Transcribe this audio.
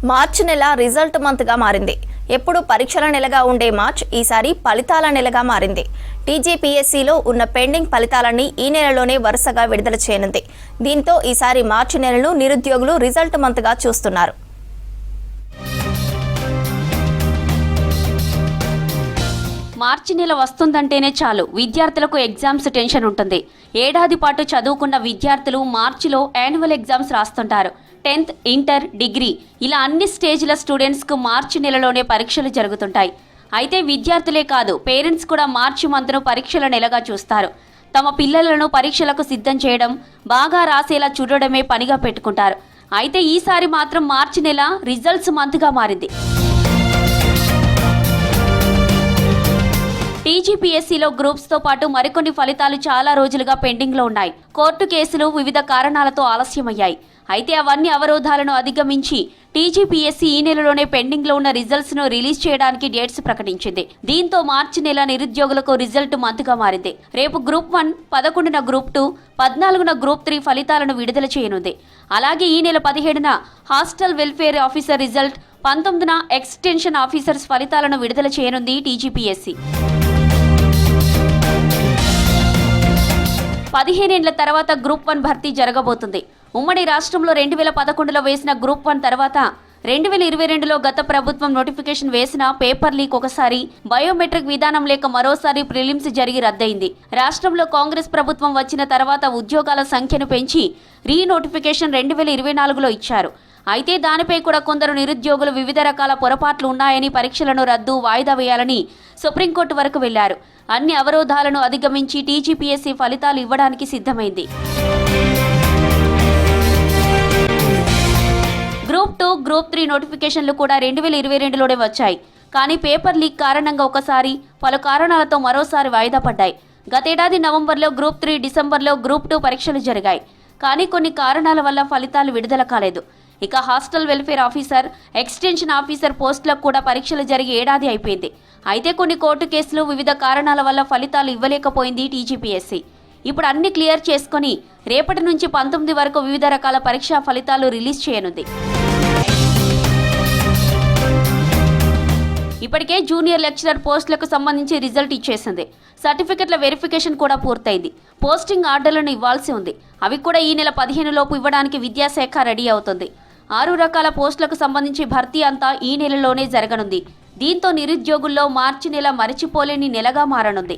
మార్చి నెల రిజల్ట్ మంత్గా మారింది. ఎప్పుడు పరీక్షల నెలగా ఉండే మార్చ్ ఈసారి ఫలితాల నెలగా మారింది. టీజీపీఎస్సీలో ఉన్న పెండింగ్ ఫలితాలన్నీ ఈ నెలలోనే వరుసగా విడుదల చేయనుంది. దీంతో ఈసారి మార్చి నెలను నిరుద్యోగులు రిజల్ట్ మంత్గా చూస్తున్నారు. మార్చి నెల వస్తుందంటేనే చాలు విద్యార్థులకు ఎగ్జామ్స్ టెన్షన్ ఉంటుంది. ఏడాది పాటు చదువుకున్న విద్యార్థులు మార్చిలో యాన్యువల్ ఎగ్జామ్స్ రాస్తుంటారు. 10th, ఇంటర్, డిగ్రీ ఇలా అన్ని స్టేజ్ల స్టూడెంట్స్కు మార్చి నెలలోనే పరీక్షలు జరుగుతుంటాయి. అయితే విద్యార్థులే కాదు, పేరెంట్స్ కూడా మార్చి మంత్ను పరీక్షల నెలగా చూస్తారు. తమ పిల్లలను పరీక్షలకు సిద్ధం చేయడం, బాగా రాసేలా చూడడమే పనిగా పెట్టుకుంటారు. అయితే ఈసారి మాత్రం మార్చి నెల రిజల్ట్స్ మంత్గా మారింది. టీజీపీఎస్సీలో గ్రూప్స్తో పాటు మరికొన్ని ఫలితాలు చాలా రోజులుగా పెండింగ్లో ఉన్నాయి. కోర్టు కేసులు వివిధ కారణాలతో ఆలస్యమయ్యాయి. అయితే అవన్నీ అవరోధాలను అధిగమించి టీజీపీఎస్సీ ఈ నెలలోనే పెండింగ్లో ఉన్న రిజల్ట్స్ను రిలీజ్ చేయడానికి డేట్స్ ప్రకటించింది. దీంతో మార్చి నెల నిరుద్యోగులకు రిజల్ట్ మంత్గా మారింది. రేపు గ్రూప్ 1, 11న గ్రూప్ 2, 14న గ్రూప్ 3 ఫలితాలను విడుదల చేయనుంది. అలాగే ఈ నెల 17న హాస్టల్ వెల్ఫేర్ ఆఫీసర్ రిజల్ట్, 19న ఎక్స్టెన్షన్ ఆఫీసర్స్ ఫలితాలను విడుదల చేయనుంది టీజీపీఎస్సీ. 15 ఏళ్ల తర్వాత గ్రూప్ 1 భర్తీ జరగబోతుంది. ఉమ్మడి రాష్ట్రంలో 2011లో వేసిన గ్రూప్ 1 తర్వాత 2022లో గత ప్రభుత్వం నోటిఫికేషన్ వేసిన పేపర్ లీక్ ఒకసారి, బయోమెట్రిక్ విధానం లేక మరోసారి ప్రిలిమ్స్ జరిగి రద్దయింది. రాష్ట్రంలో కాంగ్రెస్ ప్రభుత్వం వచ్చిన తర్వాత ఉద్యోగాల సంఖ్యను పెంచి రీ నోటిఫికేషన్ 2024లో ఇచ్చారు. అయితే దానిపై కూడా కొందరు నిరుద్యోగులు వివిధ రకాల పొరపాట్లు ఉన్నాయని పరీక్షలను రద్దు, వాయిదా వేయాలని సుప్రీంకోర్టు వరకు వెళ్లారు. అన్ని అవరోధాలను అధిగమించి టీజీపీఎస్సీ ఫలితాలు ఇవ్వడానికి సిద్ధమైంది. గ్రూప్ 2, గ్రూప్ 3 నోటిఫికేషన్లు కూడా 2022లోనే వచ్చాయి. కానీ పేపర్ లీక్ కారణంగా ఒకసారి, పలు కారణాలతో మరోసారి వాయిదా పడ్డాయి. గతేడాది నవంబర్లో గ్రూప్ 3, డిసెంబర్లో గ్రూప్ 2 పరీక్షలు జరిగాయి. కానీ కొన్ని కారణాల వల్ల ఫలితాలు విడుదల కాలేదు. ఇక hostel welfare officer, extension officer పోస్టులకు కూడా పరీక్షలు జరిగి ఏడాది అయిపోయింది. అయితే కొన్ని కోర్టు కేసులు, వివిధ కారణాల వల్ల ఫలితాలు ఇవ్వలేకపోయింది టీజీపీఎస్సీ. ఇప్పుడు అన్ని క్లియర్ చేసుకుని రేపటి నుంచి 19 వరకు వివిధ రకాల పరీక్షా ఫలితాలు రిలీజ్ చేయనుంది. ఇప్పటికే జూనియర్ లెక్చరర్ పోస్టులకు సంబంధించి రిజల్ట్ ఇచ్చేసింది. సర్టిఫికెట్ల వెరిఫికేషన్ కూడా పూర్తయింది. పోస్టింగ్ ఆర్డర్లను ఇవ్వాల్సి ఉంది. అవి కూడా ఈ నెల 15 లోపు ఇవ్వడానికి విద్యాశాఖ రెడీ అవుతుంది. 6 రకాల పోస్టులకు సంబంధించి భర్తీ అంతా ఈ నెలలోనే జరగనుంది. దీంతో నిరుద్యోగుల్లో మార్చి నెల మరిచిపోలేని నెలగా మారనుంది.